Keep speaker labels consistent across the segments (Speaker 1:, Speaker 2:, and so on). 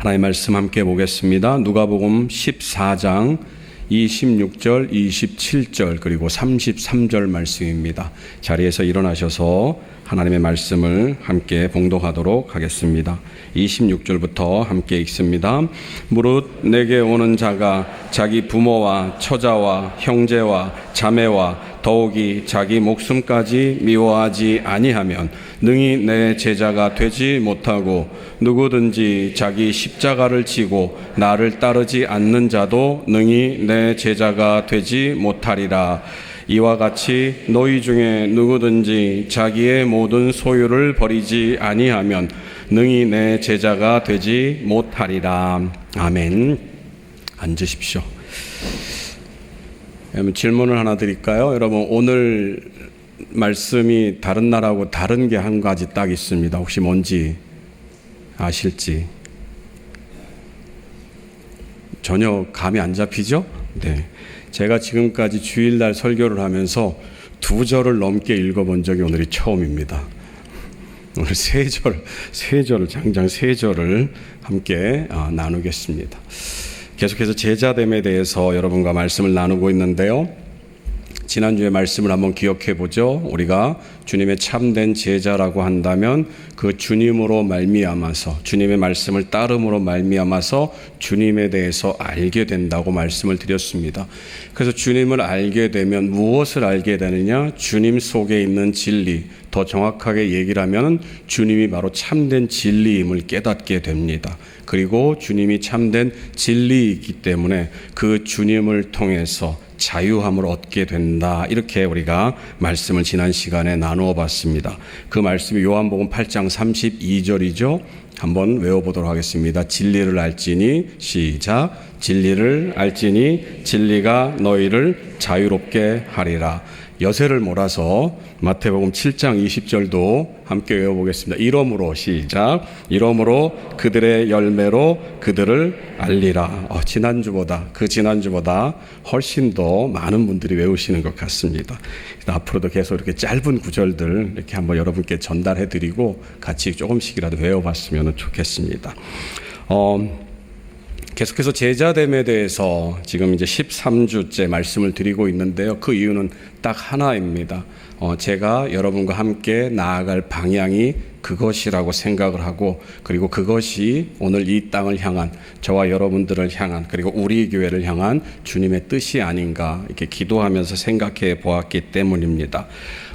Speaker 1: 하나님의 말씀 함께 보겠습니다. 누가복음 14장 26절, 27절 그리고 33절 말씀입니다. 자리에서 일어나셔서 하나님의 말씀을 함께 봉독하도록 하겠습니다. 26절부터 함께 읽습니다. 무릇 내게 오는 자가 자기 부모와 처자와 형제와 자매와 더욱이 자기 목숨까지 미워하지 아니하면 능히 내 제자가 되지 못하고, 누구든지 자기 십자가를 지고 나를 따르지 않는 자도 능히 내 제자가 되지 못하리라. 이와 같이 너희 중에 누구든지 자기의 모든 소유를 버리지 아니하면 능히 내 제자가 되지 못하리라. 아멘. 앉으십시오. 여러분, 질문을 하나 드릴까요? 여러분, 오늘 말씀이 다른 날하고 다른 게 한 가지 딱 있습니다. 혹시 뭔지 아실지? 전혀 감이 안 잡히죠? 네. 제가 지금까지 주일날 설교를 하면서 2절을 넘게 읽어본 적이 오늘이 처음입니다. 오늘 3절을 장장 3절을 함께 나누겠습니다. 계속해서 제자됨에 대해서 여러분과 말씀을 나누고 있는데요. 지난주에 말씀을 한번 기억해 보죠. 우리가 주님의 참된 제자라고 한다면 그 주님으로 말미암아서, 주님의 말씀을 따름으로 말미암아서 주님에 대해서 알게 된다고 말씀을 드렸습니다. 그래서 주님을 알게 되면 무엇을 알게 되느냐? 주님 속에 있는 진리, 더 정확하게 얘기를 하면 주님이 바로 참된 진리임을 깨닫게 됩니다. 그리고 주님이 참된 진리이기 때문에 그 주님을 통해서 자유함을 얻게 된다. 이렇게 우리가 말씀을 지난 시간에 나누어 봤습니다. 그 말씀이 요한복음 8장 32절이죠. 한번 외워보도록 하겠습니다. 진리를 알지니, 시작. 진리를 알지니 진리가 너희를 자유롭게 하리라. 여세를 몰아서 마태복음 7장 20절도 함께 외워보겠습니다. 이러므로, 시작. 이러므로 그들의 열매로 그들을 알리라. 그 지난주보다 훨씬 더 많은 분들이 외우시는 것 같습니다. 앞으로도 계속 이렇게 짧은 구절들 이렇게 한번 여러분께 전달해드리고 같이 조금씩이라도 외워봤으면 좋겠습니다. 계속해서 제자됨에 대해서 지금 이제 13주째 말씀을 드리고 있는데요. 그 이유는 딱 하나입니다. 제가 여러분과 함께 나아갈 방향이 그것이라고 생각을 하고, 그리고 그것이 오늘 이 땅을 향한, 저와 여러분들을 향한, 그리고 우리 교회를 향한 주님의 뜻이 아닌가 이렇게 기도하면서 생각해 보았기 때문입니다.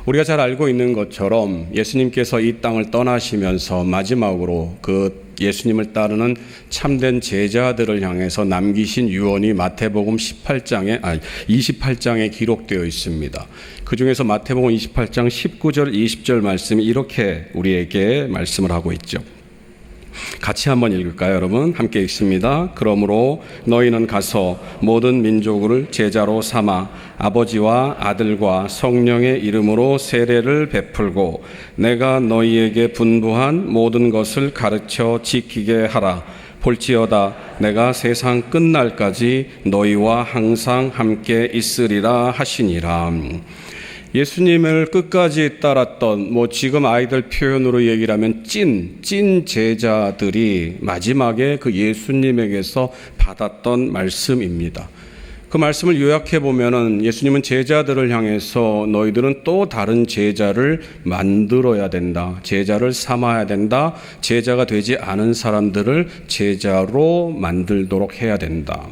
Speaker 1: 우리가 잘 알고 있는 것처럼 예수님께서 이 땅을 떠나시면서 마지막으로 그 예수님을 따르는 참된 제자들을 향해서 남기신 유언이 마태복음 28장에 기록되어 있습니다. 그 중에서 마태복음 28장 19절 20절 말씀이 이렇게 우리에게 말씀을 하고 있죠. 같이 한번 읽을까요, 여러분? 함께 읽습니다. 그러므로 너희는 가서 모든 민족을 제자로 삼아 아버지와 아들과 성령의 이름으로 세례를 베풀고 내가 너희에게 분부한 모든 것을 가르쳐 지키게 하라. 볼지어다 내가 세상 끝날까지 너희와 항상 함께 있으리라 하시니라. 예수님을 끝까지 따랐던, 지금 아이들 표현으로 얘기를 하면 찐 제자들이 마지막에 그 예수님에게서 받았던 말씀입니다. 그 말씀을 요약해 보면은 예수님은 제자들을 향해서 너희들은 또 다른 제자를 만들어야 된다. 제자를 삼아야 된다. 제자가 되지 않은 사람들을 제자로 만들도록 해야 된다.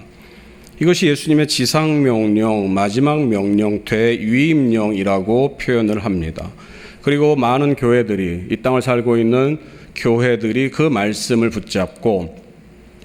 Speaker 1: 이것이 예수님의 지상명령, 마지막 명령, 대위임령이라고 표현을 합니다. 그리고 많은 교회들이, 이 땅을 살고 있는 교회들이 그 말씀을 붙잡고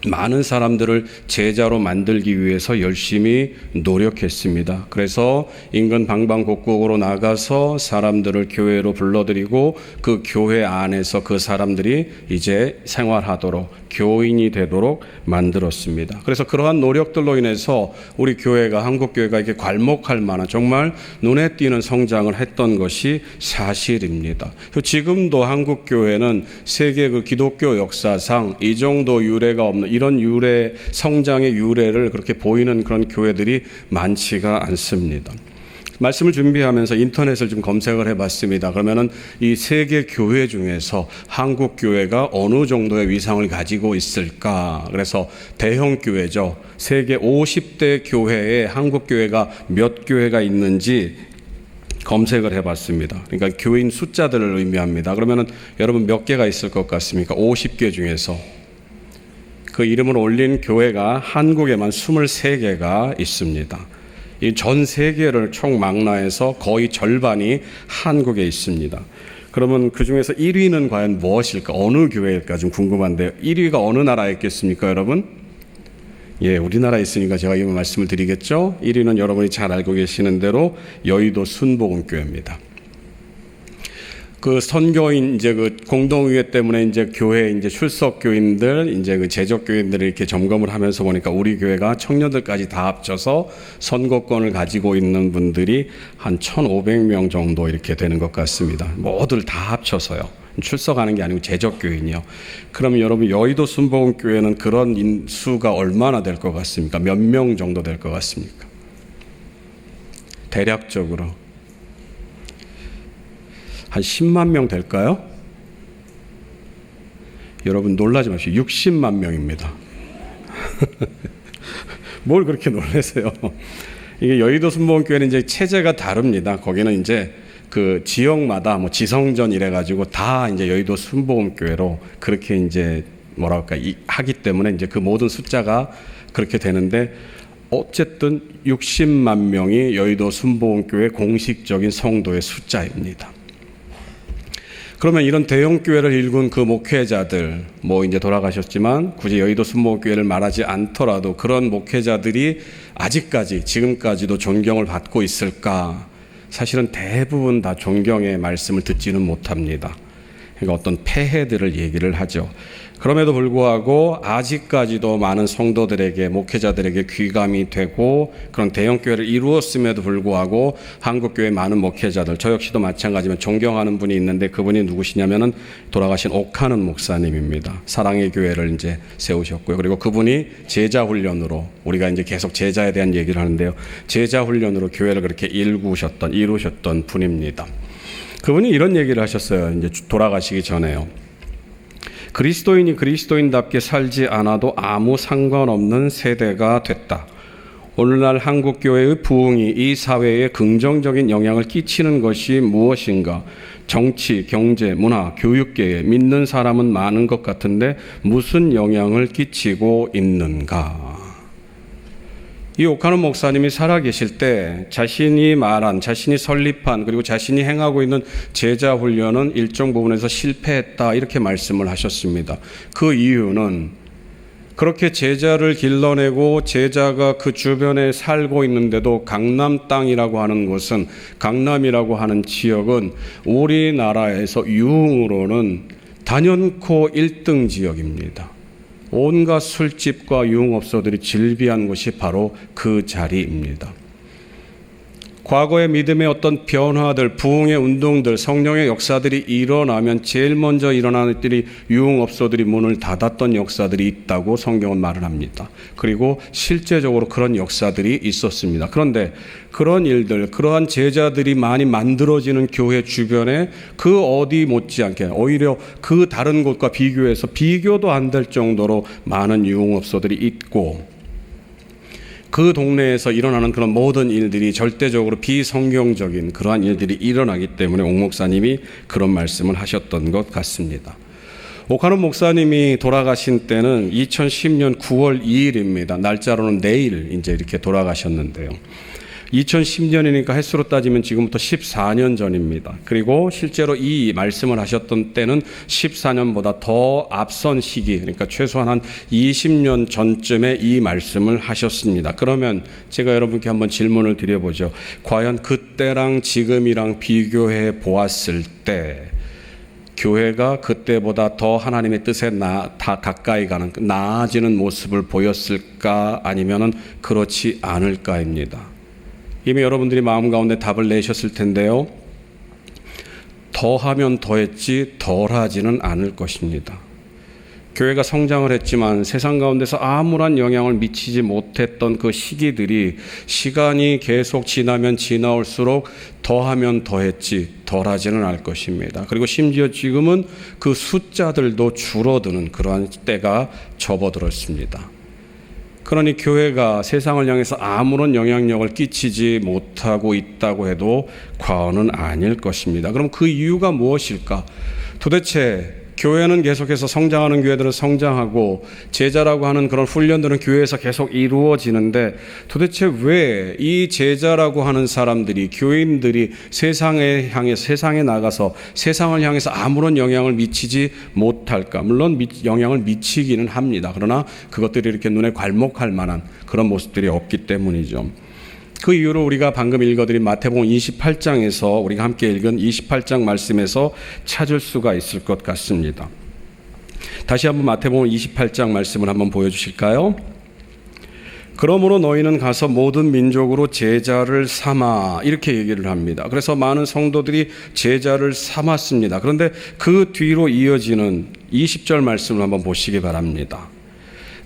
Speaker 1: 많은 사람들을 제자로 만들기 위해서 열심히 노력했습니다. 그래서 인근 방방곡곡으로 나가서 사람들을 교회로 불러들이고 그 교회 안에서 그 사람들이 이제 생활하도록, 교인이 되도록 만들었습니다. 그래서 그러한 노력들로 인해서 우리 교회가, 한국교회가 이렇게 괄목할 만한 정말 눈에 띄는 성장을 했던 것이 사실입니다. 지금도 한국교회는 세계 그 기독교 역사상 이 정도 유례가 없는 이런 유례, 성장의 유례를 그렇게 보이는 그런 교회들이 많지가 않습니다. 말씀을 준비하면서 인터넷을 좀 검색을 해봤습니다. 그러면은 이 세계 교회 중에서 한국 교회가 어느 정도의 위상을 가지고 있을까? 그래서 대형 교회죠. 세계 50대 교회에 한국 교회가 몇 교회가 있는지 검색을 해봤습니다. 그러니까 교인 숫자들을 의미합니다. 그러면은 여러분 몇 개가 있을 것 같습니까? 50개 중에서 그 이름을 올린 교회가 한국에만 23개가 있습니다. 이 전 세계를 총망라해서 거의 절반이 한국에 있습니다. 그러면 그 중에서 1위는 과연 무엇일까? 어느 교회일까? 좀 궁금한데요. 1위가 어느 나라에 있겠습니까, 여러분? 예, 우리나라에 있으니까 제가 이 말씀을 드리겠죠. 1위는 여러분이 잘 알고 계시는 대로 여의도 순복음교회입니다. 그 선교인 이제 그 공동의회 때문에 이제 교회 이제 출석 교인들 이제 그 재적 교인들을 이렇게 점검을 하면서 보니까 우리 교회가 청년들까지 다 합쳐서 선거권을 가지고 있는 분들이 한 1,500명 정도 이렇게 되는 것 같습니다. 모두를 다 합쳐서요. 출석하는 게 아니고 재적 교인이요. 그러면 여러분 여의도 순복음교회는 그런 인수가 얼마나 될 것 같습니까? 몇 명 정도 될 것 같습니까? 대략적으로 한 10만 명 될까요? 여러분 놀라지 마시고 60만 명입니다. 뭘 그렇게 놀라세요? 이게 여의도 순복음교회는 이제 체제가 다릅니다. 거기는 이제 그 지역마다 뭐 지성전 이래가지고 다 이제 여의도 순복음교회로 그렇게 이제 뭐랄까 하기 때문에 이제 그 모든 숫자가 그렇게 되는데 어쨌든 60만 명이 여의도 순복음교회 공식적인 성도의 숫자입니다. 그러면 이런 대형 교회를 일군 그 목회자들, 뭐 이제 돌아가셨지만 굳이 여의도 순복음교회를 말하지 않더라도 그런 목회자들이 아직까지 지금까지도 존경을 받고 있을까? 사실은 대부분 다 존경의 말씀을 듣지는 못합니다. 그러니까 어떤 폐해들을 얘기를 하죠. 그럼에도 불구하고 아직까지도 많은 성도들에게 목회자들에게 귀감이 되고 그런 대형교회를 이루었음에도 불구하고 한국교회 많은 목회자들 저 역시도 마찬가지면 존경하는 분이 있는데 그분이 누구시냐면은 돌아가신 옥하는 목사님입니다. 사랑의 교회를 이제 세우셨고요. 그리고 그분이 제자 훈련으로 우리가 이제 계속 제자에 대한 얘기를 하는데요. 제자 훈련으로 교회를 그렇게 이루셨던 분입니다. 그분이 이런 얘기를 하셨어요. 이제 돌아가시기 전에요. 그리스도인이 그리스도인답게 살지 않아도 아무 상관없는 세대가 됐다. 오늘날 한국교회의 부흥이 이 사회에 긍정적인 영향을 끼치는 것이 무엇인가? 정치, 경제, 문화, 교육계에 믿는 사람은 많은 것 같은데 무슨 영향을 끼치고 있는가? 이 옥하는 목사님이 살아계실 때 자신이 설립한 그리고 자신이 행하고 있는 제자 훈련은 일정 부분에서 실패했다 이렇게 말씀을 하셨습니다. 그 이유는 그렇게 제자를 길러내고 제자가 그 주변에 살고 있는데도 강남 땅이라고 하는 곳은 강남이라고 하는 지역은 우리나라에서 유흥으로는 단연코 1등 지역입니다. 온갖 술집과 유흥업소들이 즐비한 곳이 바로 그 자리입니다. 과거의 믿음의 어떤 변화들, 부흥의 운동들, 성령의 역사들이 일어나면 제일 먼저 일어나는 일들이 유흥업소들이 문을 닫았던 역사들이 있다고 성경은 말을 합니다. 그리고 실제적으로 그런 역사들이 있었습니다. 그런데 그런 일들, 그러한 제자들이 많이 만들어지는 교회 주변에 그 어디 못지않게 오히려 그 다른 곳과 비교해서 비교도 안 될 정도로 많은 유흥업소들이 있고 그 동네에서 일어나는 그런 모든 일들이 절대적으로 비성경적인 그러한 일들이 일어나기 때문에 옥 목사님이 그런 말씀을 하셨던 것 같습니다. 옥하는 목사님이 돌아가신 때는 2010년 9월 2일입니다. 날짜로는 내일 이제 이렇게 돌아가셨는데요. 2010년이니까 횟수로 따지면 지금부터 14년 전입니다. 그리고 실제로 이 말씀을 하셨던 때는 14년보다 더 앞선 시기, 그러니까 최소한 한 20년 전쯤에 이 말씀을 하셨습니다. 그러면 제가 여러분께 한번 질문을 드려보죠. 과연 그때랑 지금이랑 비교해 보았을 때 교회가 그때보다 더 하나님의 뜻에 다 가까이 가는 나아지는 모습을 보였을까 아니면은 그렇지 않을까입니다. 이미 여러분들이 마음 가운데 답을 내셨을 텐데요. 더하면 더했지 덜하지는 않을 것입니다. 교회가 성장을 했지만 세상 가운데서 아무런 영향을 미치지 못했던 그 시기들이 시간이 계속 지나면 지나올수록 더하면 더했지 덜하지는 않을 것입니다. 그리고 심지어 지금은 그 숫자들도 줄어드는 그러한 때가 접어들었습니다. 그러니 교회가 세상을 향해서 아무런 영향력을 끼치지 못하고 있다고 해도 과언은 아닐 것입니다. 그럼 그 이유가 무엇일까? 도대체 교회는 계속해서 성장하는 교회들은 성장하고 제자라고 하는 그런 훈련들은 교회에서 계속 이루어지는데 도대체 왜 이 제자라고 하는 사람들이 교인들이 세상에 나가서 세상을 향해서 아무런 영향을 미치지 못할까? 물론 영향을 미치기는 합니다. 그러나 그것들이 이렇게 눈에 괄목할 만한 그런 모습들이 없기 때문이죠. 그 이유로 우리가 방금 읽어드린 마태복음 28장에서 우리가 함께 읽은 28장 말씀에서 찾을 수가 있을 것 같습니다. 다시 한번 마태복음 28장 말씀을 한번 보여주실까요? 그러므로 너희는 가서 모든 민족으로 제자를 삼아, 이렇게 얘기를 합니다. 그래서 많은 성도들이 제자를 삼았습니다. 그런데 그 뒤로 이어지는 20절 말씀을 한번 보시기 바랍니다.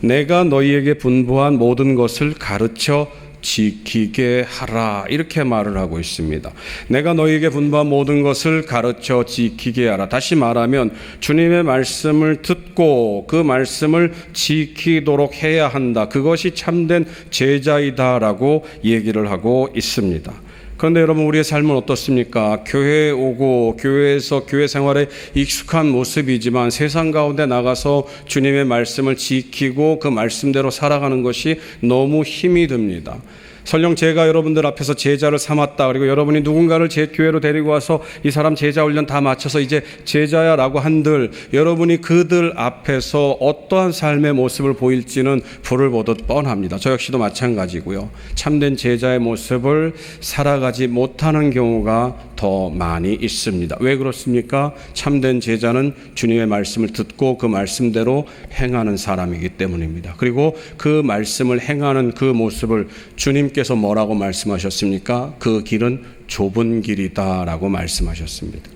Speaker 1: 내가 너희에게 분부한 모든 것을 가르쳐 지키게 하라, 이렇게 말을 하고 있습니다. 내가 너희에게 분부한 모든 것을 가르쳐 지키게 하라. 다시 말하면 주님의 말씀을 듣고 그 말씀을 지키도록 해야 한다. 그것이 참된 제자이다라고 얘기를 하고 있습니다. 그런데 여러분, 우리의 삶은 어떻습니까? 교회에 오고 교회에서 교회 생활에 익숙한 모습이지만 세상 가운데 나가서 주님의 말씀을 지키고 그 말씀대로 살아가는 것이 너무 힘이 듭니다. 설령 제가 여러분들 앞에서 제자를 삼았다, 그리고 여러분이 누군가를 제 교회로 데리고 와서 이 사람 제자 훈련 다 마쳐서 이제 제자야 라고 한들 여러분이 그들 앞에서 어떠한 삶의 모습을 보일지는 불을 보듯 뻔합니다. 저 역시도 마찬가지고요. 참된 제자의 모습을 살아가지 못하는 경우가 더 많이 있습니다. 왜 그렇습니까? 참된 제자는 주님의 말씀을 듣고 그 말씀대로 행하는 사람이기 때문입니다. 그리고 그 말씀을 행하는 그 모습을 주님께서 뭐라고 말씀하셨습니까? 그 길은 좁은 길이다라고 말씀하셨습니다.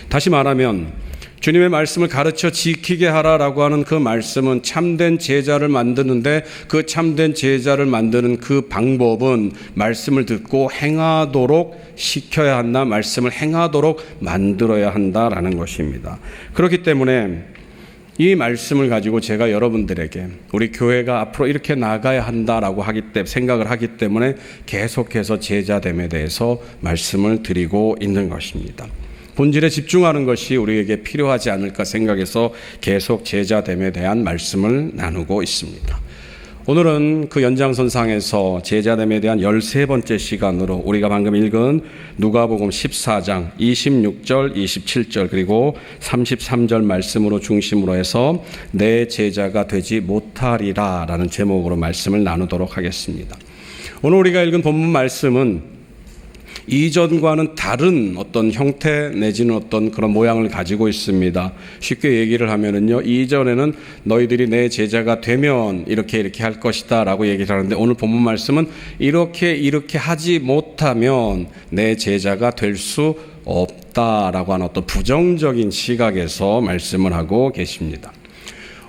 Speaker 1: 다시 말하면 주님의 말씀을 가르쳐 지키게 하라라고 하는 그 말씀은 참된 제자를 만드는데, 그 참된 제자를 만드는 그 방법은 말씀을 듣고 행하도록 시켜야 한다, 말씀을 행하도록 만들어야 한다라는 것입니다. 그렇기 때문에 이 말씀을 가지고 제가 여러분들에게 우리 교회가 앞으로 이렇게 나가야 한다라고 생각을 하기 때문에 계속해서 제자됨에 대해서 말씀을 드리고 있는 것입니다. 본질에 집중하는 것이 우리에게 필요하지 않을까 생각해서 계속 제자됨에 대한 말씀을 나누고 있습니다. 오늘은 그 연장선상에서 제자됨에 대한 13번째 시간으로 우리가 방금 읽은 누가복음 14장 26절, 27절 그리고 33절 말씀으로 중심으로 해서 내 제자가 되지 못하리라 라는 제목으로 말씀을 나누도록 하겠습니다. 오늘 우리가 읽은 본문 말씀은 이전과는 다른 어떤 형태 내지는 어떤 그런 모양을 가지고 있습니다. 쉽게 얘기를 하면은요, 이전에는 너희들이 내 제자가 되면 이렇게 할 것이다 라고 얘기를 하는데, 오늘 본문 말씀은 이렇게 하지 못하면 내 제자가 될 수 없다라고 하는 어떤 부정적인 시각에서 말씀을 하고 계십니다.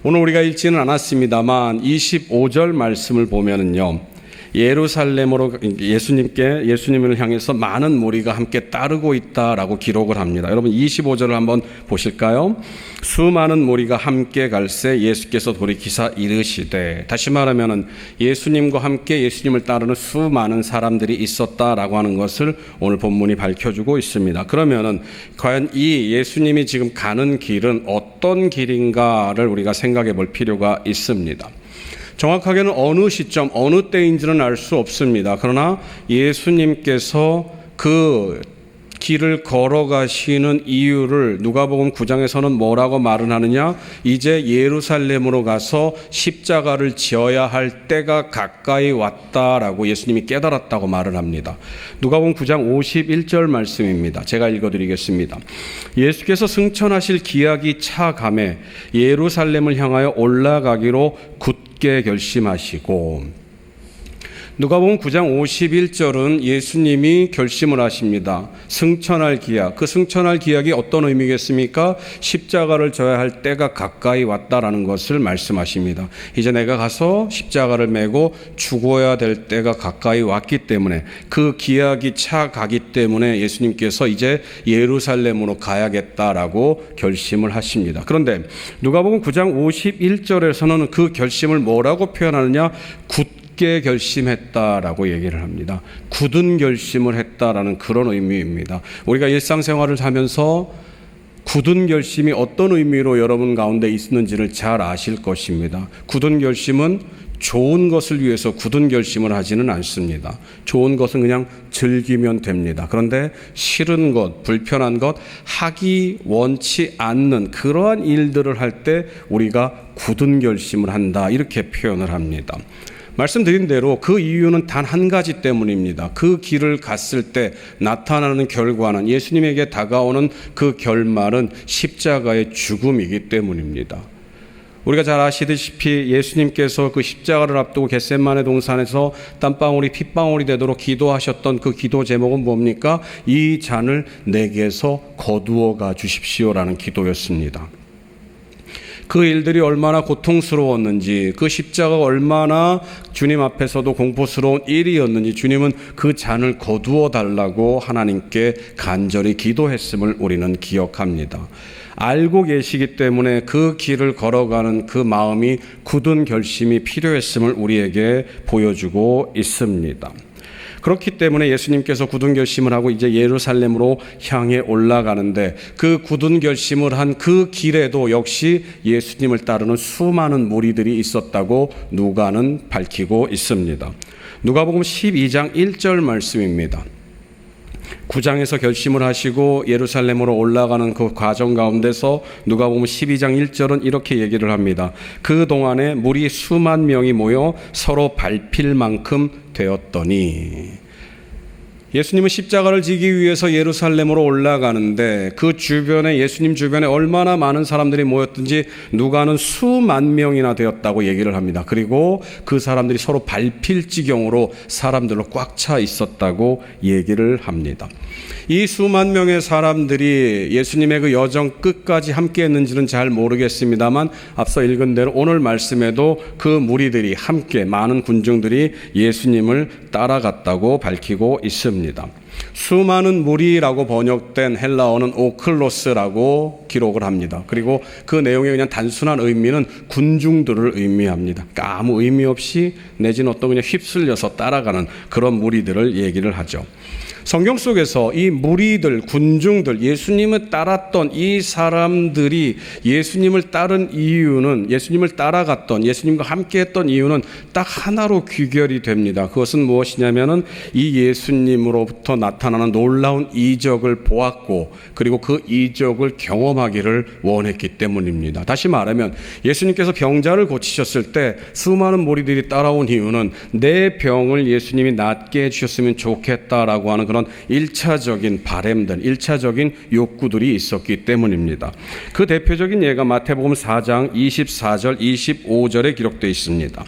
Speaker 1: 오늘 우리가 읽지는 않았습니다만 25절 말씀을 보면은요, 예루살렘으로 예수님을 향해서 많은 무리가 함께 따르고 있다라고 기록을 합니다. 여러분 25절을 한번 보실까요? 수많은 무리가 함께 갈새 예수께서 돌이키사 이르시되, 다시 말하면은 예수님과 함께 예수님을 따르는 수많은 사람들이 있었다라고 하는 것을 오늘 본문이 밝혀주고 있습니다. 그러면은 과연 이 예수님이 지금 가는 길은 어떤 길인가를 우리가 생각해 볼 필요가 있습니다. 정확하게는 어느 시점, 어느 때인지는 알 수 없습니다. 그러나 예수님께서 그 길을 걸어가시는 이유를 누가복음 9장에서는 뭐라고 말을 하느냐? 이제 예루살렘으로 가서 십자가를 지어야 할 때가 가까이 왔다라고 예수님이 깨달았다고 말을 합니다. 누가복음 9장 51절 말씀입니다. 제가 읽어드리겠습니다. 예수께서 승천하실 기약이 차감해 예루살렘을 향하여 올라가기로 굳게 결심하시고, 누가복음 9장 51절은 예수님이 결심을 하십니다. 승천할 기약. 그 승천할 기약이 어떤 의미겠습니까? 십자가를 져야 할 때가 가까이 왔다라는 것을 말씀하십니다. 이제 내가 가서 십자가를 메고 죽어야 될 때가 가까이 왔기 때문에, 그 기약이 차가기 때문에 예수님께서 이제 예루살렘으로 가야겠다라고 결심을 하십니다. 그런데 누가복음 9장 51절에서는 그 결심을 뭐라고 표현하느냐? 굳게 결심했다라고 얘기를 합니다. 굳은 결심을 했다라는 그런 의미입니다. 우리가 일상생활을 하면서 굳은 결심이 어떤 의미로 여러분 가운데 있는지를 잘 아실 것입니다. 굳은 결심은 좋은 것을 위해서 굳은 결심을 하지는 않습니다. 좋은 것은 그냥 즐기면 됩니다. 그런데 싫은 것, 불편한 것, 하기 원치 않는 그러한 일들을 할 때 우리가 굳은 결심을 한다, 이렇게 표현을 합니다. 말씀드린 대로 그 이유는 단 한 가지 때문입니다. 그 길을 갔을 때 나타나는 결과는, 예수님에게 다가오는 그 결말은 십자가의 죽음이기 때문입니다. 우리가 잘 아시다시피 예수님께서 그 십자가를 앞두고 겟세마네 동산에서 땀방울이 핏방울이 되도록 기도하셨던 그 기도 제목은 뭡니까? 이 잔을 내게서 거두어 가 주십시오라는 기도였습니다. 그 일들이 얼마나 고통스러웠는지, 그 십자가가 얼마나 주님 앞에서도 공포스러운 일이었는지 주님은 그 잔을 거두어 달라고 하나님께 간절히 기도했음을 우리는 기억합니다. 알고 계시기 때문에 그 길을 걸어가는 그 마음이, 굳은 결심이 필요했음을 우리에게 보여주고 있습니다. 그렇기 때문에 예수님께서 굳은 결심을 하고 이제 예루살렘으로 향해 올라가는데, 그 굳은 결심을 한 그 길에도 역시 예수님을 따르는 수많은 무리들이 있었다고 누가는 밝히고 있습니다. 누가복음 12장 1절 말씀입니다. 9장에서 결심을 하시고 예루살렘으로 올라가는 그 과정 가운데서 누가복음 12장 1절은 이렇게 얘기를 합니다. 그 동안에 무리 수만 명이 모여 서로 밟힐 만큼 되었더니, 예수님은 십자가를 지기 위해서 예루살렘으로 올라가는데 그 주변에, 예수님 주변에 얼마나 많은 사람들이 모였든지 누가는 수만 명이나 되었다고 얘기를 합니다. 그리고 그 사람들이 서로 밟힐 지경으로 사람들로 꽉 차 있었다고 얘기를 합니다. 이 수만 명의 사람들이 예수님의 그 여정 끝까지 함께 했는지는 잘 모르겠습니다만, 앞서 읽은 대로 오늘 말씀에도 그 무리들이 함께, 많은 군중들이 예수님을 따라갔다고 밝히고 있습니다. 수많은 무리라고 번역된 헬라어는 오클로스라고 기록을 합니다. 그리고 그 내용의 그냥 단순한 의미는 군중들을 의미합니다. 그러니까 아무 의미 없이, 내지는 어떤 그냥 휩쓸려서 따라가는 그런 무리들을 얘기를 하죠. 성경 속에서 이 무리들, 군중들, 예수님을 따랐던 이 사람들이 예수님을 따른 이유는, 예수님을 따라갔던, 예수님과 함께했던 이유는 딱 하나로 귀결이 됩니다. 그것은 무엇이냐면은 이 예수님으로부터 나타나는 놀라운 이적을 보았고, 그리고 그 이적을 경험하기를 원했기 때문입니다. 다시 말하면 예수님께서 병자를 고치셨을 때 수많은 무리들이 따라온 이유는 내 병을 예수님이 낫게 해주셨으면 좋겠다라고 하는 그런 1차적인 바램들, 1차적인 욕구들이 있었기 때문입니다. 그 대표적인 예가 마태복음 4장 24절 25절에 기록되어 있습니다.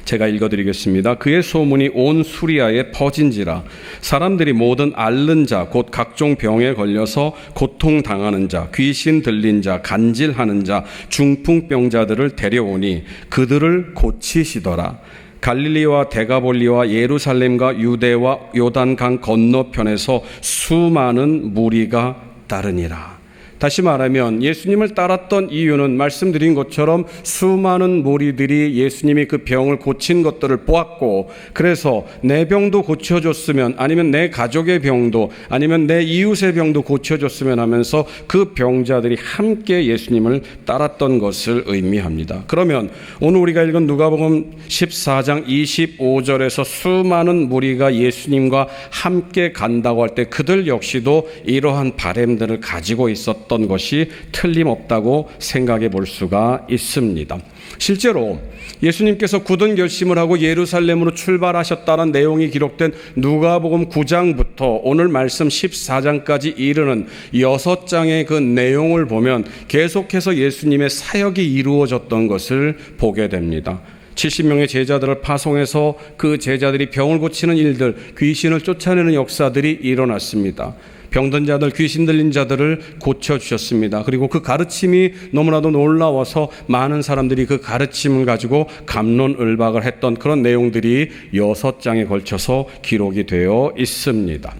Speaker 1: 제가 읽어드리겠습니다. 그의 소문이 온 수리아에 퍼진지라 사람들이 모든 앓는 자, 곧 각종 병에 걸려서 고통당하는 자, 귀신 들린 자, 간질하는 자, 중풍병자들을 데려오니 그들을 고치시더라. 갈릴리와 데가볼리와 예루살렘과 유대와 요단강 건너편에서 수많은 무리가 따르니라. 다시 말하면 예수님을 따랐던 이유는 말씀드린 것처럼 수많은 무리들이 예수님이 그 병을 고친 것들을 보았고, 그래서 내 병도 고쳐줬으면, 아니면 내 가족의 병도, 아니면 내 이웃의 병도 고쳐줬으면 하면서 그 병자들이 함께 예수님을 따랐던 것을 의미합니다. 그러면 오늘 우리가 읽은 누가복음 14장 25절에서 수많은 무리가 예수님과 함께 간다고 할 때 그들 역시도 이러한 바램들을 가지고 있었던 것이 틀림없다고 생각해 볼 수가 있습니다. 실제로 예수님께서 굳은 결심을 하고 예루살렘으로 출발하셨다는 내용이 기록된 누가복음 9장부터 오늘 말씀 14장까지 이르는 6장의 그 내용을 보면 계속해서 예수님의 사역이 이루어졌던 것을 보게 됩니다. 70명의 제자들을 파송해서 그 제자들이 병을 고치는 일들, 귀신을 쫓아내는 역사들이 일어났습니다. 병든 자들, 귀신 들린 자들을 고쳐주셨습니다. 그리고 그 가르침이 너무나도 놀라워서 많은 사람들이 그 가르침을 가지고 갑론을박을 했던 그런 내용들이 6장에 걸쳐서 기록이 되어 있습니다.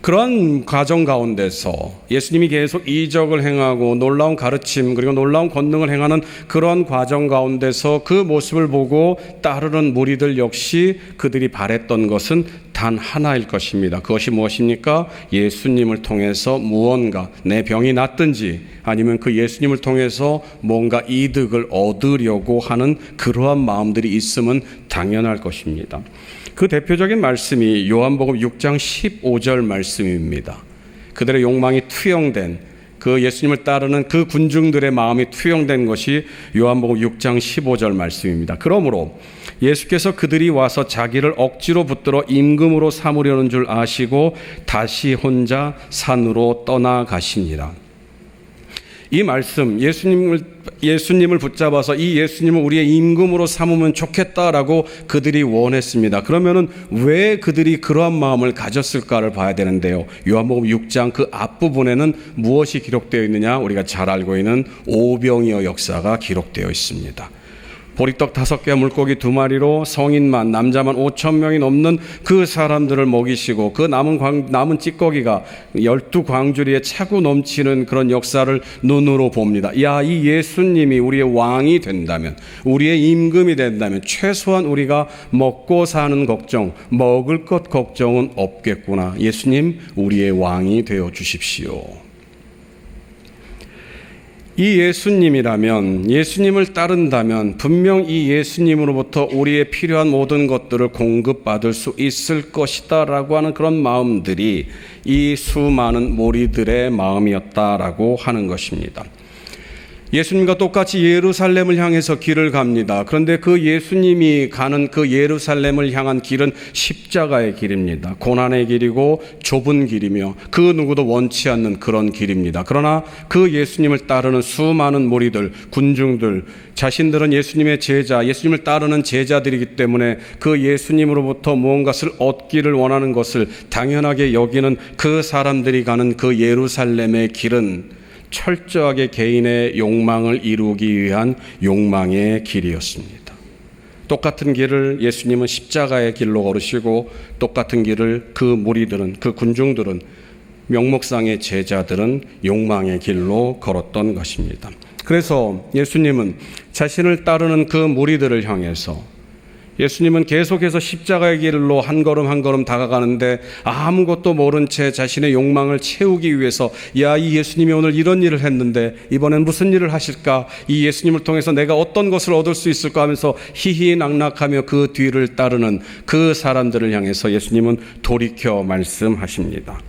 Speaker 1: 그런 과정 가운데서 예수님이 계속 이적을 행하고 놀라운 가르침 그리고 놀라운 권능을 행하는 그런 과정 가운데서 그 모습을 보고 따르는 무리들 역시 그들이 바랬던 것은 단 하나일 것입니다. 그것이 무엇입니까? 예수님을 통해서 무언가 내 병이 낫든지 아니면 그 예수님을 통해서 뭔가 이득을 얻으려고 하는 그러한 마음들이 있으면 당연할 것입니다. 그 대표적인 말씀이 요한복음 6장 15절 말씀입니다. 그들의 욕망이 투영된 그 예수님을 따르는 그 군중들의 마음이 투영된 것이 요한복음 6장 15절 말씀입니다. 그러므로 예수께서 그들이 와서 자기를 억지로 붙들어 임금으로 삼으려는 줄 아시고 다시 혼자 산으로 떠나가시니라. 이 말씀, 예수님을 붙잡아서 이 예수님을 우리의 임금으로 삼으면 좋겠다라고 그들이 원했습니다. 그러면은 왜 그들이 그러한 마음을 가졌을까를 봐야 되는데요. 요한복음 6장 그 앞부분에는 무엇이 기록되어 있느냐? 우리가 잘 알고 있는 오병이어 역사가 기록되어 있습니다. 보리떡 5개와 물고기 2마리로 성인만 남자만 5,000명이 넘는 그 사람들을 먹이시고 그 남은 찌꺼기가 12광주리에 차고 넘치는 그런 역사를 눈으로 봅니다. 야, 이 예수님이 우리의 왕이 된다면, 우리의 임금이 된다면 최소한 우리가 먹고 사는 걱정, 먹을 것 걱정은 없겠구나. 예수님, 우리의 왕이 되어 주십시오. 이 예수님이라면, 예수님을 따른다면 분명 이 예수님으로부터 우리의 필요한 모든 것들을 공급받을 수 있을 것이다 라고 하는 그런 마음들이 이 수많은 무리들의 마음이었다라고 하는 것입니다. 예수님과 똑같이 예루살렘을 향해서 길을 갑니다. 그런데 그 예수님이 가는 그 예루살렘을 향한 길은 십자가의 길입니다. 고난의 길이고 좁은 길이며 그 누구도 원치 않는 그런 길입니다. 그러나 그 예수님을 따르는 수많은 무리들, 군중들, 자신들은 예수님의 제자, 예수님을 따르는 제자들이기 때문에 그 예수님으로부터 무언가를 얻기를 원하는 것을 당연하게 여기는 그 사람들이 가는 그 예루살렘의 길은 철저하게 개인의 욕망을 이루기 위한 욕망의 길이었습니다. 똑같은 길을 예수님은 십자가의 길로 걸으시고 똑같은 길을 그 무리들은, 그 군중들은, 명목상의 제자들은 욕망의 길로 걸었던 것입니다. 그래서 예수님은 자신을 따르는 그 무리들을 향해서 예수님은 계속해서 십자가의 길로 한 걸음 한 걸음 다가가는데 아무것도 모른 채 자신의 욕망을 채우기 위해서 야, 이 예수님이 오늘 이런 일을 했는데 이번엔 무슨 일을 하실까? 이 예수님을 통해서 내가 어떤 것을 얻을 수 있을까 하면서 희희낙낙하며 그 뒤를 따르는 그 사람들을 향해서 예수님은 돌이켜 말씀하십니다.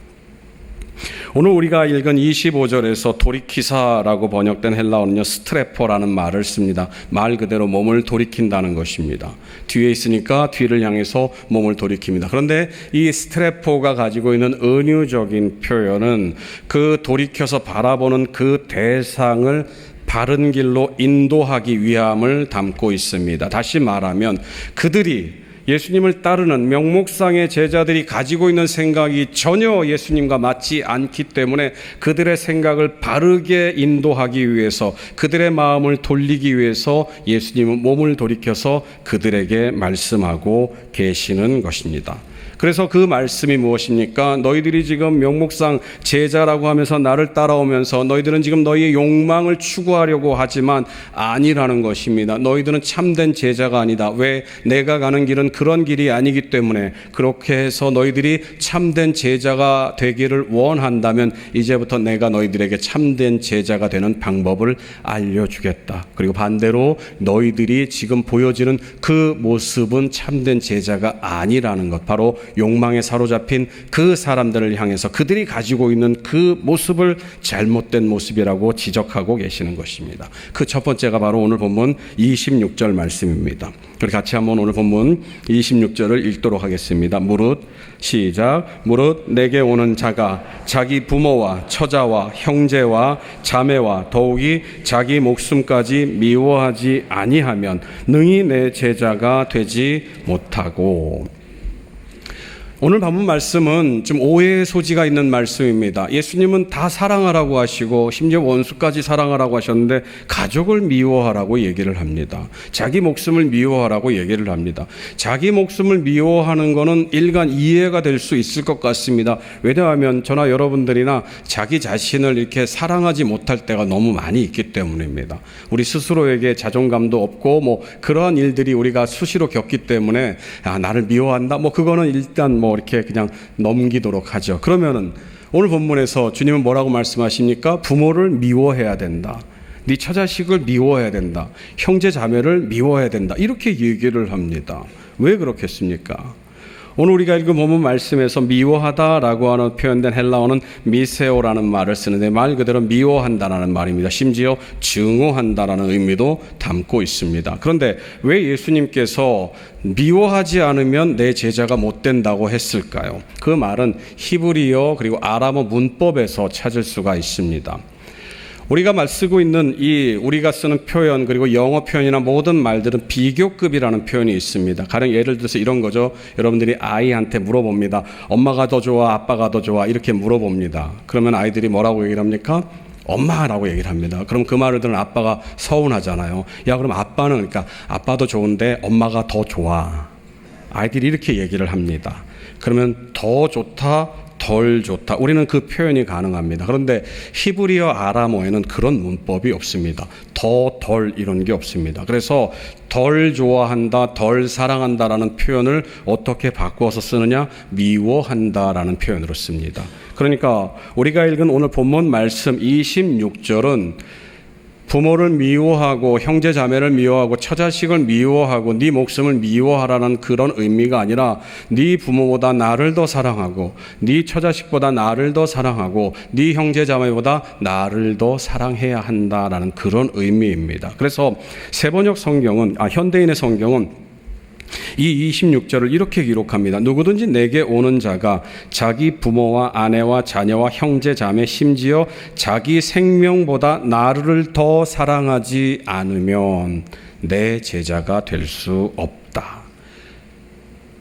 Speaker 1: 오늘 우리가 읽은 25절에서 도리키사라고 번역된 헬라어는요, 스트레포라는 말을 씁니다. 말 그대로 몸을 돌이킨다는 것입니다. 뒤에 있으니까 뒤를 향해서 몸을 돌이킵니다. 그런데 이 스트레포가 가지고 있는 은유적인 표현은 그 돌이켜서 바라보는 그 대상을 바른 길로 인도하기 위함을 담고 있습니다. 다시 말하면 그들이 예수님을 따르는 명목상의 제자들이 가지고 있는 생각이 전혀 예수님과 맞지 않기 때문에 그들의 생각을 바르게 인도하기 위해서, 그들의 마음을 돌리기 위해서 예수님은 몸을 돌이켜서 그들에게 말씀하고 계시는 것입니다. 그래서 그 말씀이 무엇입니까? 너희들이 지금 명목상 제자라고 하면서 나를 따라오면서 너희들은 지금 너희의 욕망을 추구하려고 하지만 아니라는 것입니다. 너희들은 참된 제자가 아니다. 왜? 내가 가는 길은 그런 길이 아니기 때문에. 그렇게 해서 너희들이 참된 제자가 되기를 원한다면 이제부터 내가 너희들에게 참된 제자가 되는 방법을 알려주겠다. 그리고 반대로 너희들이 지금 보여지는 그 모습은 참된 제자가 아니라는 것, 바로 욕망에 사로잡힌 그 사람들을 향해서 그들이 가지고 있는 그 모습을 잘못된 모습이라고 지적하고 계시는 것입니다. 그 첫 번째가 바로 오늘 본문 26절 말씀입니다. 우리 같이 한번 오늘 본문 26절을 읽도록 하겠습니다. 무릇 시작. 무릇 내게 오는 자가 자기 부모와 처자와 형제와 자매와 더욱이 자기 목숨까지 미워하지 아니하면 능히 내 제자가 되지 못하고. 오늘 본문 말씀은 좀 오해의 소지가 있는 말씀입니다. 예수님은 다 사랑하라고 하시고 심지어 원수까지 사랑하라고 하셨는데 가족을 미워하라고 얘기를 합니다. 자기 목숨을 미워하라고 얘기를 합니다. 자기 목숨을 미워하는 것은 일간 이해가 될 수 있을 것 같습니다. 왜냐하면 저나 여러분들이나 자기 자신을 이렇게 사랑하지 못할 때가 너무 많이 있기 때문입니다. 우리 스스로에게 자존감도 없고 그러한 일들이 우리가 수시로 겪기 때문에 나를 미워한다? 그거는 일단 이렇게 그냥 넘기도록 하죠. 그러면은 오늘 본문에서 주님은 뭐라고 말씀하십니까? 부모를 미워해야 된다. 네 처자식을 미워해야 된다. 형제 자매를 미워해야 된다. 이렇게 얘기를 합니다. 왜 그렇겠습니까? 오늘 우리가 읽은 본문 말씀에서 미워하다라고 하는 표현된 헬라어는 미세오라는 말을 쓰는데 말 그대로 미워한다라는 말입니다. 심지어 증오한다라는 의미도 담고 있습니다. 그런데 왜 예수님께서 미워하지 않으면 내 제자가 못 된다고 했을까요? 그 말은 히브리어 그리고 아람어 문법에서 찾을 수가 있습니다. 우리가 쓰고 있는 우리가 쓰는 표현 그리고 영어 표현이나 모든 말들은 비교급이라는 표현이 있습니다. 가령 예를 들어서 이런 거죠. 여러분들이 아이한테 물어봅니다. 엄마가 더 좋아, 아빠가 더 좋아 이렇게 물어봅니다. 그러면 아이들이 뭐라고 얘기를 합니까? 엄마라고 얘기를 합니다. 그럼 그 말을 들은 아빠가 서운하잖아요. 야, 그럼 아빠는 그러니까 아빠도 좋은데 엄마가 더 좋아. 아이들이 이렇게 얘기를 합니다. 그러면 더 좋다, 덜 좋다. 우리는 그 표현이 가능합니다. 그런데 히브리어 아람어에는 그런 문법이 없습니다. 더, 덜 이런 게 없습니다. 그래서 덜 좋아한다, 덜 사랑한다라는 표현을 어떻게 바꾸어서 쓰느냐? 미워한다라는 표현으로 씁니다. 그러니까 우리가 읽은 오늘 본문 말씀 26절은 부모를 미워하고 형제 자매를 미워하고 처자식을 미워하고 네 목숨을 미워하라는 그런 의미가 아니라 네 부모보다 나를 더 사랑하고 네 처자식보다 나를 더 사랑하고 네 형제 자매보다 나를 더 사랑해야 한다라는 그런 의미입니다. 그래서 세번역 성경은 현대인의 성경은 이 26절을 이렇게 기록합니다. 누구든지 내게 오는 자가 자기 부모와 아내와 자녀와 형제 자매 심지어 자기 생명보다 나를 더 사랑하지 않으면 내 제자가 될 수 없다.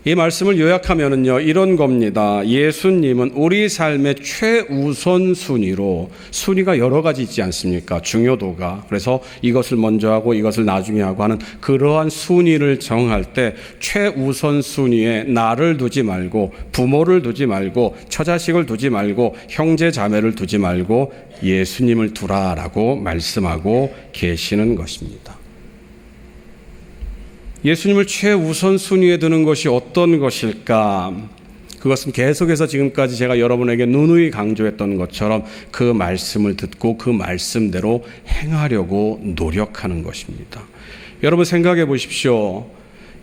Speaker 1: 이 말씀을 요약하면은요, 이런 겁니다. 예수님은 우리 삶의 최우선 순위로, 순위가 여러 가지 있지 않습니까? 중요도가. 그래서 이것을 먼저 하고 이것을 나중에 하고 하는 그러한 순위를 정할 때 최우선 순위에 나를 두지 말고 부모를 두지 말고 처자식을 두지 말고 형제 자매를 두지 말고 예수님을 두라라고 말씀하고 계시는 것입니다. 예수님을 최우선 순위에 두는 것이 어떤 것일까? 그것은 계속해서 지금까지 제가 여러분에게 누누이 강조했던 것처럼 그 말씀을 듣고 그 말씀대로 행하려고 노력하는 것입니다. 여러분 생각해 보십시오.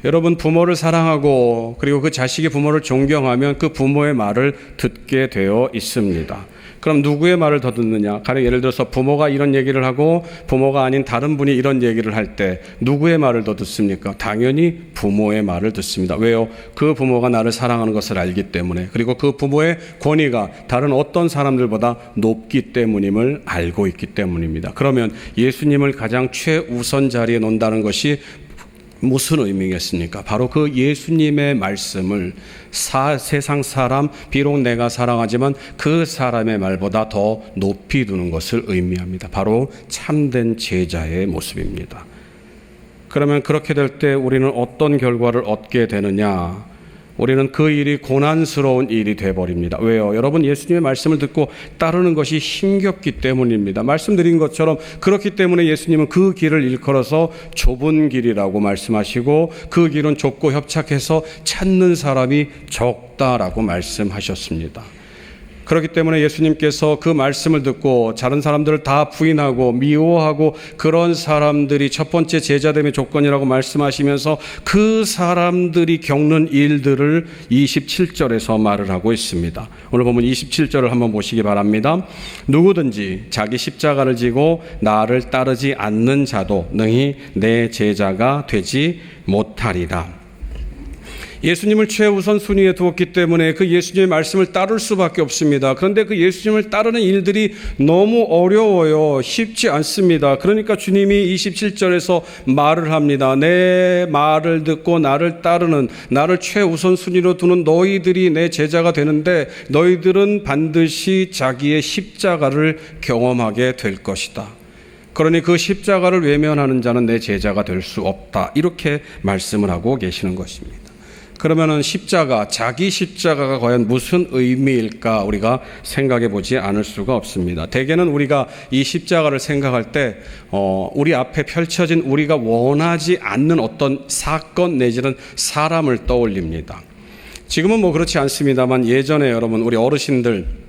Speaker 1: 여러분 부모를 사랑하고 그리고 그 자식이 부모를 존경하면 그 부모의 말을 듣게 되어 있습니다. 그럼 누구의 말을 더 듣느냐? 가령 예를 들어서 부모가 이런 얘기를 하고 부모가 아닌 다른 분이 이런 얘기를 할 때 누구의 말을 더 듣습니까? 당연히 부모의 말을 듣습니다. 왜요? 그 부모가 나를 사랑하는 것을 알기 때문에, 그리고 그 부모의 권위가 다른 어떤 사람들보다 높기 때문임을 알고 있기 때문입니다. 그러면 예수님을 가장 최우선 자리에 놓는다는 것이 무슨 의미겠습니까? 바로 그 예수님의 말씀을 세상 사람, 비록 내가 사랑하지만 그 사람의 말보다 더 높이 두는 것을 의미합니다. 바로 참된 제자의 모습입니다. 그러면 그렇게 될 때 우리는 어떤 결과를 얻게 되느냐? 우리는 그 일이 고난스러운 일이 되어버립니다. 왜요? 여러분 예수님의 말씀을 듣고 따르는 것이 힘겹기 때문입니다. 말씀드린 것처럼 그렇기 때문에 예수님은 그 길을 일컬어서 좁은 길이라고 말씀하시고 그 길은 좁고 협착해서 찾는 사람이 적다라고 말씀하셨습니다. 그렇기 때문에 예수님께서 그 말씀을 듣고 다른 사람들을 다 부인하고 미워하고 그런 사람들이 첫 번째 제자됨의 조건이라고 말씀하시면서 그 사람들이 겪는 일들을 27절에서 말을 하고 있습니다. 오늘 보면 27절을 한번 보시기 바랍니다. 누구든지 자기 십자가를 지고 나를 따르지 않는 자도 능히 내 제자가 되지 못하리라. 예수님을 최우선 순위에 두었기 때문에 그 예수님의 말씀을 따를 수밖에 없습니다. 그런데 그 예수님을 따르는 일들이 너무 어려워요. 쉽지 않습니다. 그러니까 주님이 27절에서 말을 합니다. 내 말을 듣고 나를 따르는, 나를 최우선 순위로 두는 너희들이 내 제자가 되는데 너희들은 반드시 자기의 십자가를 경험하게 될 것이다. 그러니 그 십자가를 외면하는 자는 내 제자가 될 수 없다. 이렇게 말씀을 하고 계시는 것입니다. 그러면은 십자가, 자기 십자가가 과연 무슨 의미일까 우리가 생각해 보지 않을 수가 없습니다. 대개는 우리가 이 십자가를 생각할 때 우리 앞에 펼쳐진 우리가 원하지 않는 어떤 사건 내지는 사람을 떠올립니다. 지금은 뭐 그렇지 않습니다만 예전에 여러분 우리 어르신들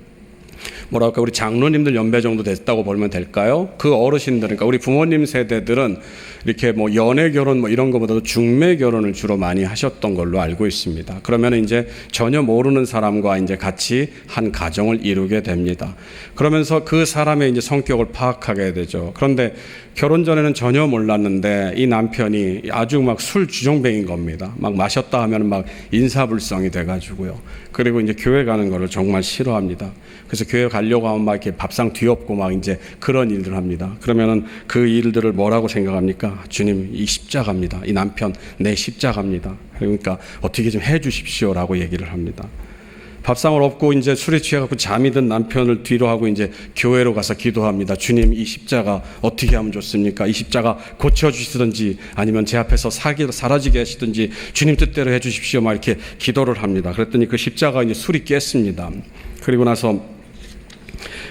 Speaker 1: 뭐랄까 우리 장로님들 연배 정도 됐다고 보면 될까요? 그 어르신들, 그러니까 우리 부모님 세대들은 이렇게 뭐 연애 결혼 뭐 이런 것보다도 중매 결혼을 주로 많이 하셨던 걸로 알고 있습니다. 그러면 이제 전혀 모르는 사람과 이제 같이 한 가정을 이루게 됩니다. 그러면서 그 사람의 이제 성격을 파악하게 되죠. 그런데 결혼 전에는 전혀 몰랐는데 이 남편이 아주 막 술 주정뱅인 겁니다. 막 마셨다 하면 막 인사불성이 돼가지고요. 그리고 이제 교회 가는 거를 정말 싫어합니다. 그래서 교회 가려고 하면 막 이렇게 밥상 뒤엎고 막 이제 그런 일들을 합니다. 그러면은 그 일들을 뭐라고 생각합니까? 주님, 이 십자가입니다. 이 남편 내 십자가입니다. 그러니까 어떻게 좀 해주십시오라고 얘기를 합니다. 밥상을 엎고 이제 술에 취해갖고 잠이 든 남편을 뒤로 하고 이제 교회로 가서 기도합니다. 주님, 이 십자가 어떻게 하면 좋습니까? 이 십자가 고쳐주시든지 아니면 제 앞에서 사라지게 하시든지 주님 뜻대로 해주십시오. 막 이렇게 기도를 합니다. 그랬더니 그 십자가 이제 술이 깼습니다. 그리고 나서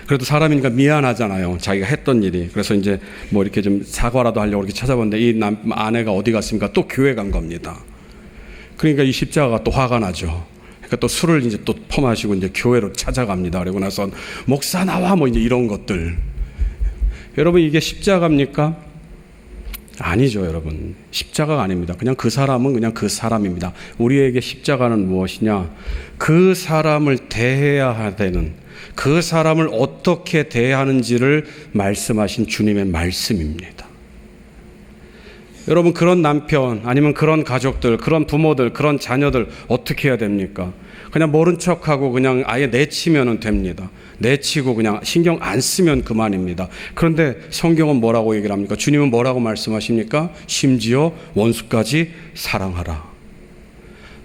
Speaker 1: 그래도 사람이니까 미안하잖아요. 자기가 했던 일이. 그래서 이제 뭐 이렇게 좀 사과라도 하려고 이렇게 찾아봤는데 이 아내가 어디 갔습니까? 또 교회 간 겁니다. 그러니까 이 십자가가 또 화가 나죠. 그러니까 또 술을 이제 또 퍼마시고 이제 교회로 찾아갑니다. 그리고 나서 목사 나와 뭐 이제 이런 것들. 여러분 이게 십자가입니까? 아니죠, 여러분. 십자가가 아닙니다. 그냥 그 사람은 그냥 그 사람입니다. 우리에게 십자가는 무엇이냐? 그 사람을 대해야 되는, 그 사람을 어떻게 대하는지를 말씀하신 주님의 말씀입니다. 여러분 그런 남편 아니면 그런 가족들, 그런 부모들, 그런 자녀들 어떻게 해야 됩니까? 그냥 모른 척하고 그냥 아예 내치면 됩니다. 내치고 그냥 신경 안 쓰면 그만입니다. 그런데 성경은 뭐라고 얘기를 합니까? 주님은 뭐라고 말씀하십니까? 심지어 원수까지 사랑하라.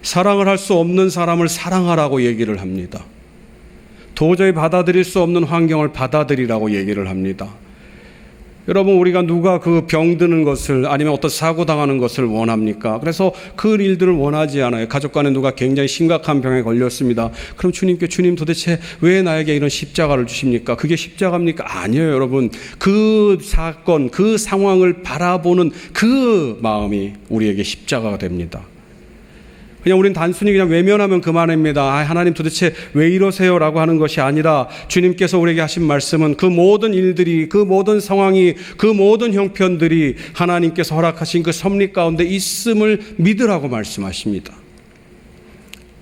Speaker 1: 사랑을 할 수 없는 사람을 사랑하라고 얘기를 합니다. 도저히 받아들일 수 없는 환경을 받아들이라고 얘기를 합니다. 여러분 우리가 누가 그 병드는 것을 아니면 어떤 사고 당하는 것을 원합니까? 그래서 그 일들을 원하지 않아요. 가족 간에 누가 굉장히 심각한 병에 걸렸습니다. 그럼 주님께 주님 도대체 왜 나에게 이런 십자가를 주십니까? 그게 십자가입니까? 아니에요, 여러분. 그 사건, 그 상황을 바라보는 그 마음이 우리에게 십자가가 됩니다. 그냥 우린 단순히 그냥 외면하면 그만입니다. 하나님 도대체 왜 이러세요? 라고 하는 것이 아니라 주님께서 우리에게 하신 말씀은 그 모든 일들이, 그 모든 상황이, 그 모든 형편들이 하나님께서 허락하신 그 섭리 가운데 있음을 믿으라고 말씀하십니다.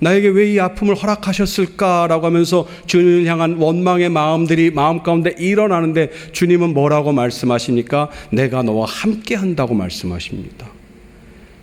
Speaker 1: 나에게 왜 이 아픔을 허락하셨을까라고 하면서 주님을 향한 원망의 마음들이 마음 가운데 일어나는데 주님은 뭐라고 말씀하십니까? 내가 너와 함께 한다고 말씀하십니다.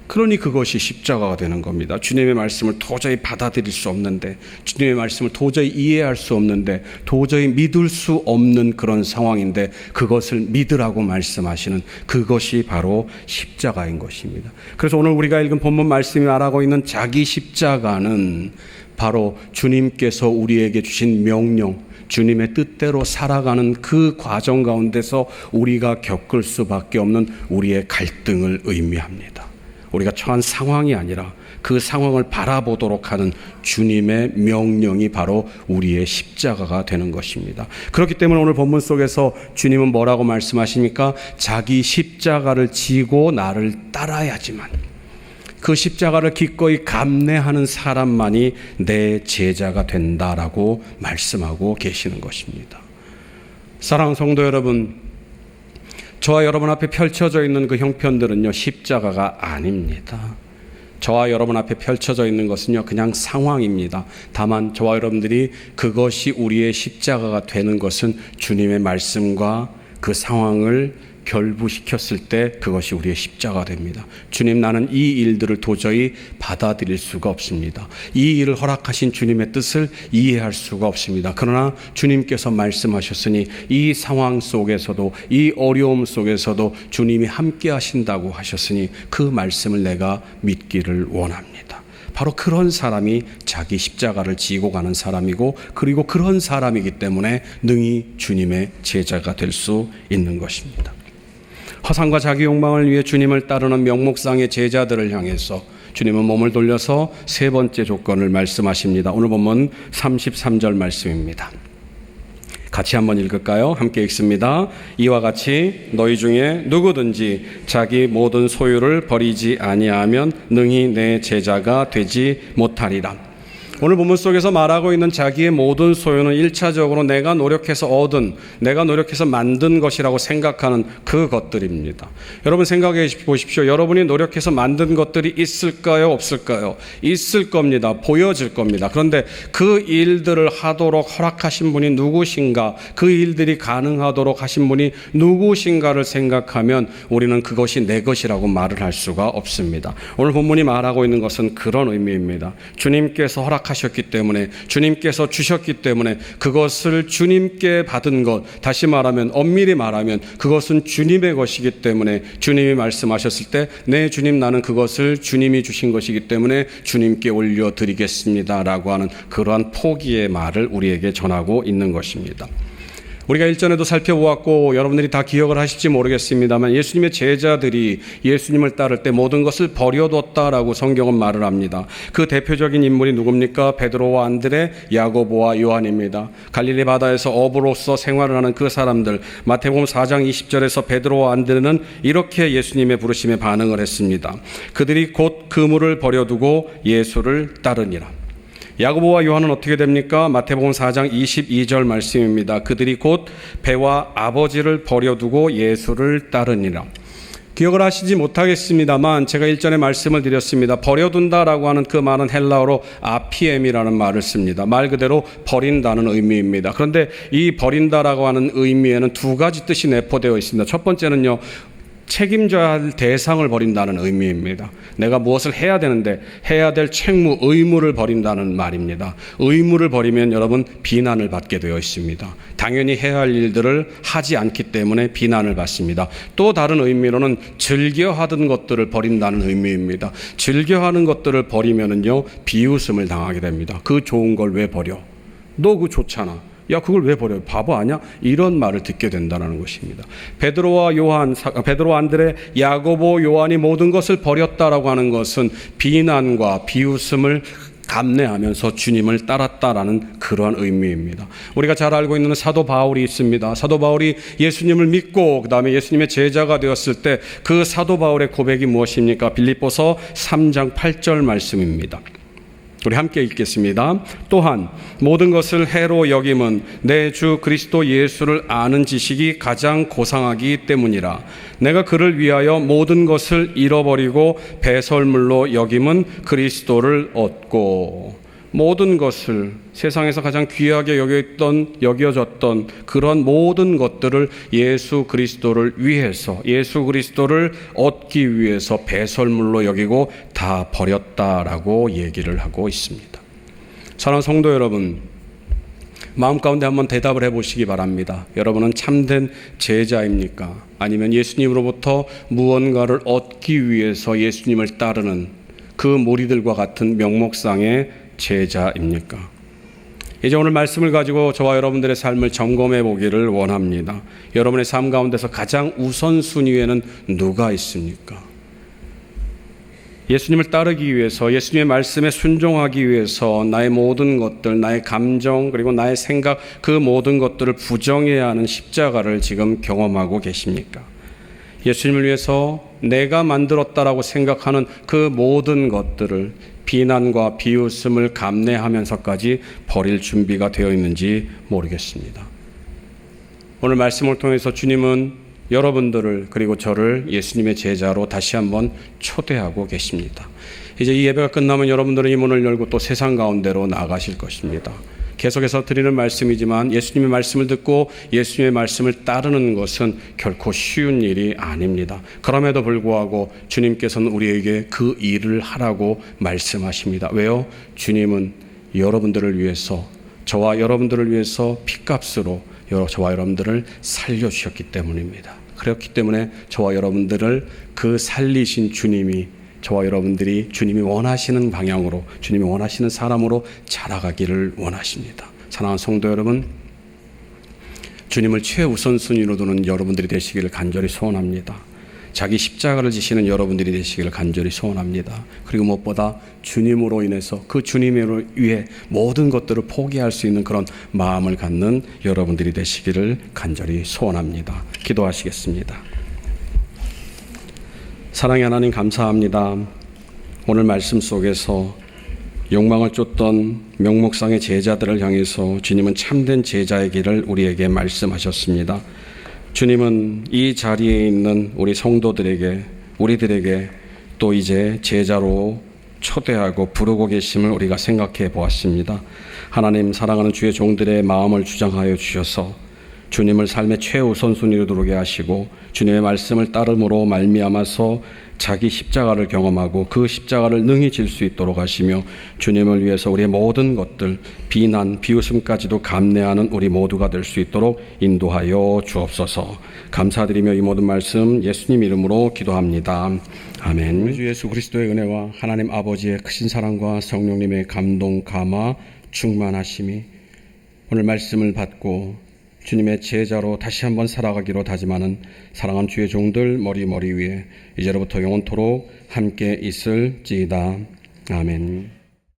Speaker 1: 그러니 그것이 십자가가 되는 겁니다. 주님의 말씀을 도저히 받아들일 수 없는데, 주님의 말씀을 도저히 이해할 수 없는데, 도저히 믿을 수 없는 그런 상황인데 그것을 믿으라고 말씀하시는 그것이 바로 십자가인 것입니다. 그래서 오늘 우리가 읽은 본문 말씀이 말하고 있는 자기 십자가는 바로 주님께서 우리에게 주신 명령, 주님의 뜻대로 살아가는 그 과정 가운데서 우리가 겪을 수밖에 없는 우리의 갈등을 의미합니다. 우리가 처한 상황이 아니라 그 상황을 바라보도록 하는 주님의 명령이 바로 우리의 십자가가 되는 것입니다. 그렇기 때문에 오늘 본문 속에서 주님은 뭐라고 말씀하십니까? 자기 십자가를 지고 나를 따라야지만. 그 십자가를 기꺼이 감내하는 사람만이 내 제자가 된다라고 말씀하고 계시는 것입니다. 사랑하는 성도 여러분, 저와 여러분 앞에 펼쳐져 있는 그 형편들은요, 십자가가 아닙니다. 저와 여러분 앞에 펼쳐져 있는 것은요, 그냥 상황입니다. 다만 저와 여러분들이 그것이 우리의 십자가가 되는 것은 주님의 말씀과 그 상황을 결부시켰을 때 그것이 우리의 십자가가 됩니다. 주님, 나는 이 일들을 도저히 받아들일 수가 없습니다. 이 일을 허락하신 주님의 뜻을 이해할 수가 없습니다. 그러나 주님께서 말씀하셨으니 이 상황 속에서도, 이 어려움 속에서도 주님이 함께 하신다고 하셨으니 그 말씀을 내가 믿기를 원합니다. 바로 그런 사람이 자기 십자가를 지고 가는 사람이고, 그리고 그런 사람이기 때문에 능히 주님의 제자가 될 수 있는 것입니다. 허상과 자기 욕망을 위해 주님을 따르는 명목상의 제자들을 향해서 주님은 몸을 돌려서 세 번째 조건을 말씀하십니다. 오늘 본문 33절 말씀입니다. 같이 한번 읽을까요? 함께 읽습니다. 이와 같이 너희 중에 누구든지 자기 모든 소유를 버리지 아니하면 능히 내 제자가 되지 못하리라. 오늘 본문 속에서 말하고 있는 자기의 모든 소유는 1차적으로 내가 노력해서 얻은, 내가 노력해서 만든 것이라고 생각하는 그 것들입니다. 여러분 생각해 보십시오. 여러분이 노력해서 만든 것들이 있을까요? 없을까요? 있을 겁니다. 보여질 겁니다. 그런데 그 일들을 하도록 허락하신 분이 누구신가? 그 일들이 가능하도록 하신 분이 누구신가를 생각하면 우리는 그것이 내 것이라고 말을 할 수가 없습니다. 오늘 본문이 말하고 있는 것은 그런 의미입니다. 주님께서 허락하셨기 때문에, 주님께서 주셨기 때문에 그것을 주님께 받은 것, 다시 말하면 엄밀히 말하면 그것은 주님의 것이기 때문에 주님이 말씀하셨을 때 네 주님, 나는 그것을 주님이 주신 것이기 때문에 주님께 올려드리겠습니다 라고 하는 그러한 포기의 말을 우리에게 전하고 있는 것입니다. 우리가 일전에도 살펴보았고 여러분들이 다 기억을 하실지 모르겠습니다만, 예수님의 제자들이 예수님을 따를 때 모든 것을 버려뒀다라고 성경은 말을 합니다. 그 대표적인 인물이 누굽니까? 베드로와 안드레, 야고보와 요한입니다. 갈릴리 바다에서 어부로서 생활을 하는 그 사람들, 마태복음 4장 20절에서 베드로와 안드레는 이렇게 예수님의 부르심에 반응을 했습니다. 그들이 곧 그물을 버려두고 예수를 따르니라. 야고보와 요한은 어떻게 됩니까? 마태복음 4장 22절 말씀입니다. 그들이 곧 배와 아버지를 버려두고 예수를 따르니라. 기억을 하시지 못하겠습니다만 제가 일전에 말씀을 드렸습니다. 버려둔다라고 하는 그 말은 헬라어로 아피엠이라는 말을 씁니다. 말 그대로 버린다는 의미입니다. 그런데 이 버린다라고 하는 의미에는 두 가지 뜻이 내포되어 있습니다. 첫 번째는요, 책임져야 할 대상을 버린다는 의미입니다. 내가 무엇을 해야 되는데 해야 될 책무, 의무를 버린다는 말입니다. 의무를 버리면 여러분 비난을 받게 되어 있습니다. 당연히 해야 할 일들을 하지 않기 때문에 비난을 받습니다. 또 다른 의미로는 즐겨하던 것들을 버린다는 의미입니다. 즐겨하는 것들을 버리면은요, 비웃음을 당하게 됩니다. 그 좋은 걸 왜 버려? 너 그거 좋잖아. 야, 그걸 왜 버려? 바보 아니야? 이런 말을 듣게 된다는 것입니다. 베드로와 안드레, 야고보, 요한이 모든 것을 버렸다라고 하는 것은 비난과 비웃음을 감내하면서 주님을 따랐다라는 그러한 의미입니다. 우리가 잘 알고 있는 사도 바울이 있습니다. 사도 바울이 예수님을 믿고 그 다음에 예수님의 제자가 되었을 때 그 사도 바울의 고백이 무엇입니까? 빌립보서 3장 8절 말씀입니다. 우리 함께 읽겠습니다. 또한 모든 것을 해로 여김은 내 주 그리스도 예수를 아는 지식이 가장 고상하기 때문이라. 내가 그를 위하여 모든 것을 잃어버리고 배설물로 여김은 그리스도를 얻고. 모든 것을, 세상에서 가장 귀하게 여겨졌던 그런 모든 것들을 예수 그리스도를 위해서, 예수 그리스도를 얻기 위해서 배설물로 여기고 다 버렸다라고 얘기를 하고 있습니다. 사랑하는 성도 여러분, 마음 가운데 한번 대답을 해보시기 바랍니다. 여러분은 참된 제자입니까? 아니면 예수님으로부터 무언가를 얻기 위해서 예수님을 따르는 그 무리들과 같은 명목상의 제자입니까? 이제 오늘 말씀을 가지고 저와 여러분들의 삶을 점검해 보기를 원합니다. 여러분의 삶 가운데서 가장 우선순위에는 누가 있습니까? 예수님을 따르기 위해서, 예수님의 말씀에 순종하기 위해서 나의 모든 것들, 나의 감정, 그리고 나의 생각, 그 모든 것들을 부정해야 하는 십자가를 지금 경험하고 계십니까? 예수님을 위해서 내가 만들었다라고 생각하는 그 모든 것들을 비난과 비웃음을 감내하면서까지 버릴 준비가 되어 있는지 모르겠습니다. 오늘 말씀을 통해서 주님은 여러분들을 그리고 저를 예수님의 제자로 다시 한번 초대하고 계십니다. 이제 이 예배가 끝나면 여러분들은 이 문을 열고 또 세상 가운데로 나가실 것입니다. 계속해서 드리는 말씀이지만 예수님의 말씀을 듣고 예수님의 말씀을 따르는 것은 결코 쉬운 일이 아닙니다. 그럼에도 불구하고 주님께서는 우리에게 그 일을 하라고 말씀하십니다. 왜요? 주님은 여러분들을 위해서, 저와 여러분들을 위해서 피값으로 저와 여러분들을 살려주셨기 때문입니다. 그렇기 때문에 저와 여러분들을 그 살리신 주님이, 저와 여러분들이 주님이 원하시는 방향으로, 주님이 원하시는 사람으로 자라가기를 원하십니다. 사랑하는 성도 여러분, 주님을 최우선순위로 두는 여러분들이 되시기를 간절히 소원합니다. 자기 십자가를 지시는 여러분들이 되시기를 간절히 소원합니다. 그리고 무엇보다 주님으로 인해서 그 주님을 위해 모든 것들을 포기할 수 있는 그런 마음을 갖는 여러분들이 되시기를 간절히 소원합니다. 기도하시겠습니다. 사랑의 하나님, 감사합니다. 오늘 말씀 속에서 욕망을 쫓던 명목상의 제자들을 향해서 주님은 참된 제자의 길을 우리에게 말씀하셨습니다. 주님은 이 자리에 있는 우리 성도들에게, 우리들에게 또 이제 제자로 초대하고 부르고 계심을 우리가 생각해 보았습니다. 하나님, 사랑하는 주의 종들의 마음을 주장하여 주셔서 주님을 삶의 최우선순위로 두르게 하시고 주님의 말씀을 따름으로 말미암아서 자기 십자가를 경험하고 그 십자가를 능히 질 수 있도록 하시며 주님을 위해서 우리의 모든 것들, 비난, 비웃음까지도 감내하는 우리 모두가 될 수 있도록 인도하여 주옵소서. 감사드리며 이 모든 말씀 예수님 이름으로 기도합니다. 아멘. 우리 주 예수 그리스도의 은혜와 하나님 아버지의 크신 사랑과 성령님의 감동, 감화, 충만하심이 오늘 말씀을 받고 주님의 제자로 다시 한번 살아가기로 다짐하는 사랑하는 주의 종들 머리 위에 이제로부터 영원토록 함께 있을지이다. 아멘.